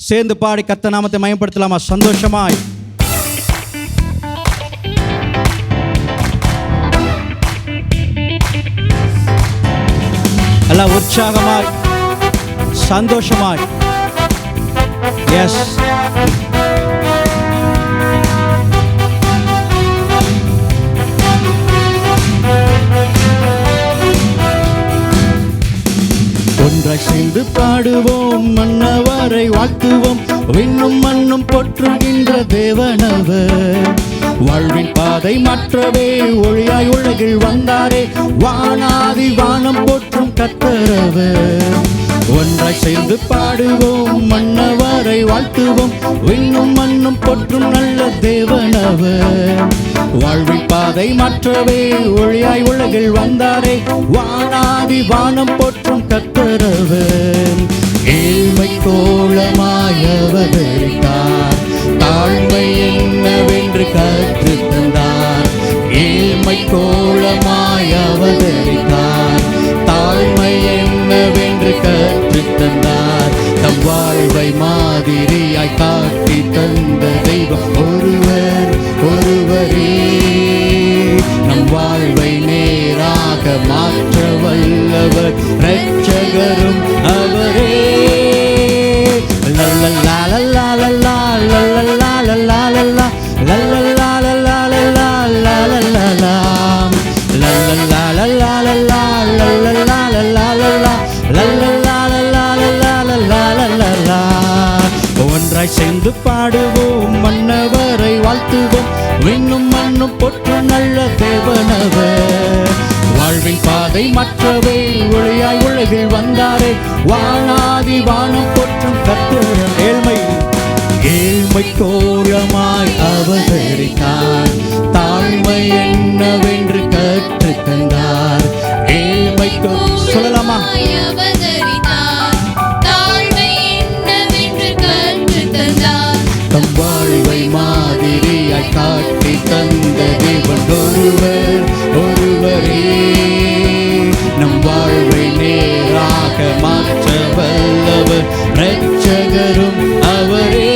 சேர்ந்து பாடி கர்த்தர் நாமத்தை மகிமைப்படுத்தலாமா? சந்தோஷமாய் எல்லாம் உற்சாகமாய் சந்தோஷமாய். எஸ், ஒன்றாய் சேர்ந்து பாடுவோம், மன்னவரை வாழ்த்துவோம், விண்ணும் மண்ணும் போற்றுகின்ற தேவனவர். வாழ்வின் பாதை மாற்றவே ஒளியாய் உலகில் வந்தாரே, வானாதி வானம் போற்றும் கர்த்தரவர். ஒன்றாய் சேர்ந்து பாடுவோம், மன்னவரை வாழ்த்துவோம், விண்ணும் மண்ணும் போற்றும் நல்ல தேவனவர். வாழ்வின் பாதை மாற்றவே ஒளியாய் உலகில் வந்தாரே, வானாதி வானம் போற்றும் கர்த்தரவர். ஏழ்மை கோலமாய் அவதரித்தார், தாழ்மை என்னவென்று கற்று தந்தார். ஏழ்மை கோலமாய் அவதரித்தார், தாழ்மை என்னவென்று கற்று தந்தார். தம் வாழ்வை மாதிரியாய் காட்டி தந்த தெய்வம் ஒருவர் ஒருவரே. நம் வாழ்வை நேராக மாற்ற வல்லவர், இரட்சகரும் அவரே. ஒன்றாய் சேர்ந்து பாடுவோம், மன்னவரை வாழ்த்துவோம், விண்ணும் மண்ணும் போற்றும் நல்ல தேவனவர். வாழ்வின் பாதை மற்றவே ஒளியாய் உலகில் வந்தாரே, வானாதி வானம் போற்றும் கர்த்தர். ஏழ்மை கோலமாய் அவதரித்தார், தாழ்மை என்னவென்று கற்று தந்தார். ஏழ்மை சொல்லலாமா? தம் வாழ்வை மாதிரியாய் காட்டி தந்த தேவன் ஒருவர் ஒருவரே. நம் வாழ்வை நேராக மாற்ற வல்லவர், இரட்சகரும் அவரே.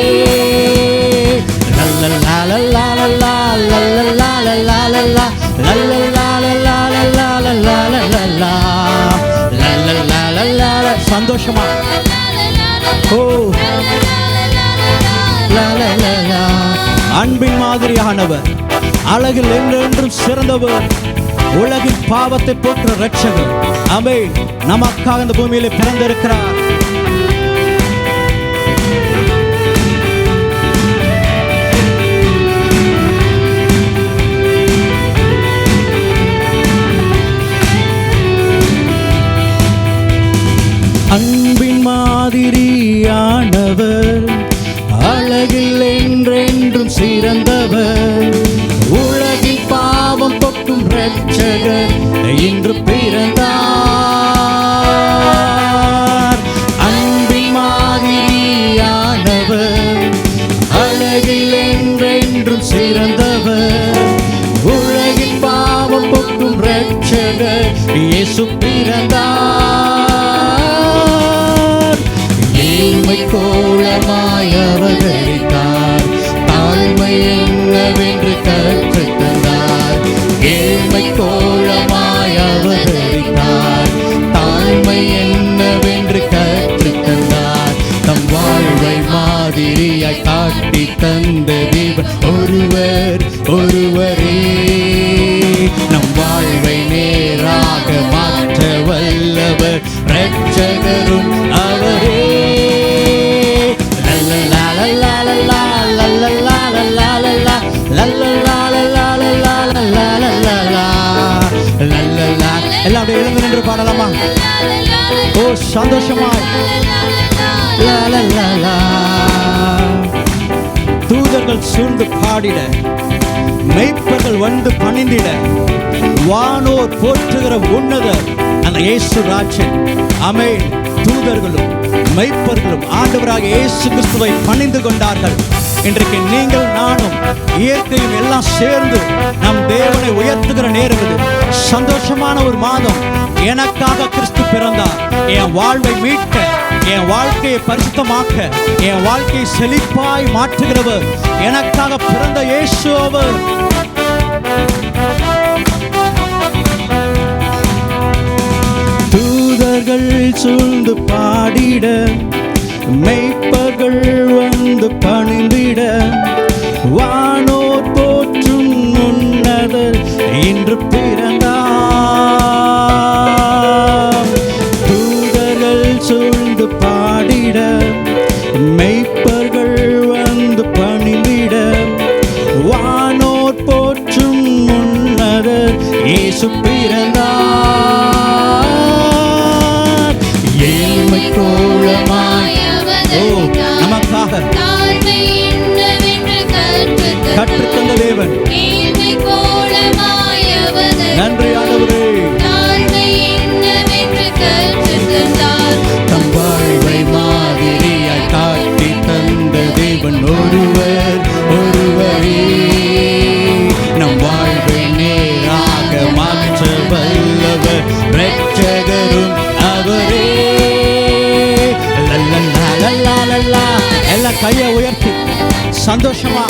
சந்தோஷமா அன்பின் மாதிரியானவர், அழகில் என்றென்றும் சிறந்தவர், உலகின் பாவத்தை போற்ற இரட்சகர். ஆமென். நமக்காக இந்த பூமியிலே பிறந்திருக்கிறார். அன்பின் மாதிரியானவர், அழகில் என்றென்றும் சிறந்தவர், உலகின் பாவம் போக்கும் இரட்சகர் இன்று பிறந்தார். அன்பின் மாதிரியானவர், அழகில் என்றென்றும் சிறந்தவர், உலகின் பாவம் போக்கும் இரட்சகர் இயேசு பிறந்தார். ஏழ்மை கோலமாய் அவதரித்தார், தாழ்மை என்னவென்று கற்று தந்தார். ஏழ்மை கோலமாய் அவதரித்தார், தாழ்மை என்னவென்று கற்று தந்தார். தம் வாழ்வை மாதிரியாய் காட்டி தந்த தேவன் ஒருவர் ஒருவரே. நம் வாழ்வை நேராக மாற்ற வல்லவர், இரட்சகரும் அவரே. எல்லாம் எழுந்து நின்று பாடலாமா? ஓ சந்தோஷமாய். தூதர்கள் சூழ்ந்து பாடிட, மெய்ப்பர்கள் வந்து பணிந்திட, வானோர் போற்றுகிற உன்னதர் அந்த இயேசு ராஜன். ஆமென். தூதர்களும் மெய்ப்பர்களும் ஆண்டவராக இயேசு கிறிஸ்துவை பணிந்து கொண்டார்கள். இன்றைக்கு நீங்கள் நானும் இயற்கையும் எல்லாம் சேர்ந்து நம் தேவனை உயர்த்துகிற நேரம் இது. சந்தோஷமான ஒரு மாதம். எனக்காக கிறிஸ்து பிறந்தார், என் வாழ்வை மீட்க என் வாழ்க்கையை பரிசுத்தமாக்க, என் வாழ்க்கையை செழிப்பாய் மாற்றுகிறவர், எனக்காக பிறந்த இயேசு அவர். தூதர்கள் சூழ்ந்து பாடிட, மெய்ப்பர்கள் வந்து பணிந்திட, வானோர் போற்றும் உன்னதர் இன்று பிறந்தார். தூதர்கள் சூழ்ந்து பாடிட, மெய்ப்பர்கள் வந்து பணிந்திட, வானோர் போற்றும் உன்னதர் இயேசு பிறந்தார். ஏழ்மை கோலமாய் நமக்காக கற்றுத்தந்த தேவன். நன்றி ஆண்டவரே. தம் வாழ்வை மாதிரியாய் காட்டி தந்த தேவன் ஒருவர் ஒருவரே. நம் வாழ்வை நேராக மாற்ற வல்லவர் இரட்சகரும் அவரே. எல்லாம் கையை உயர்த்தி சந்தோஷமா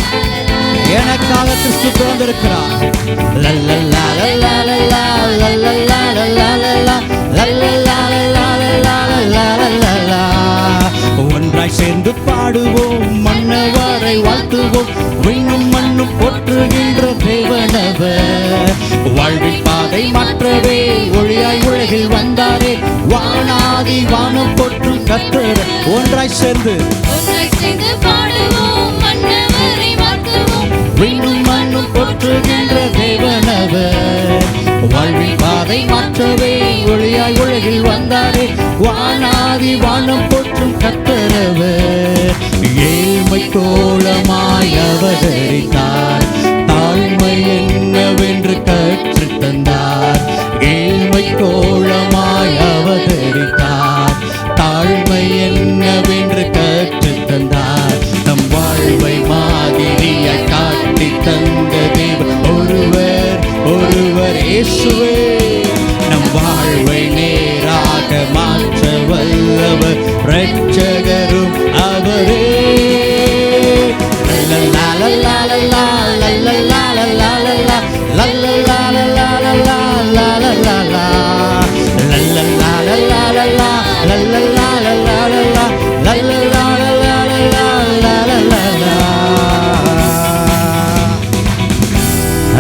எனக்காக கிறிஸ்து பிறந்திருக்கிறார். ஒன்றாய் சேர்ந்து பாடுவோம், மன்னவரை வாழ்த்துவோம், விண்ணும் மண்ணும் போற்றுகின்ற தேவனவர். வாழ்வின் பாதை மாற்றவே ஒளியாய் உலகில் வந்தாரே, வானாதி வானம் போற்றும் கர்த்தர். ஒன்றாய் சேர்ந்து பாடுவோம், மன்னவரை வாழ்த்துவோம், விண்ணும் மண்ணும் போற்றுகின்ற தேவனவர். வாழ்வின் பாதை மாற்றவே ஒளியாய் உலகில் வந்தாரே, வானாதி வானம் போற்றும் கர்த்தரவர். ஏழ்மை கோலமாய் அவதரித்தார், தாழ்மை என்னவென்று கற்றுத் தந்தார். ஏழ்மை கோலமாய் அவதரித்தார், தாழ்மை என்னவென்று கற்றுத் தந்தார். தம் வாழ்வை மாதிரியாய் காட்டி தந்த தேவன் ஒருவர் ஒருவர் இயேசுவே. நம் வாழ்வை நேராக மாற்ற வல்லவர் இரட்சகரும் அவரே.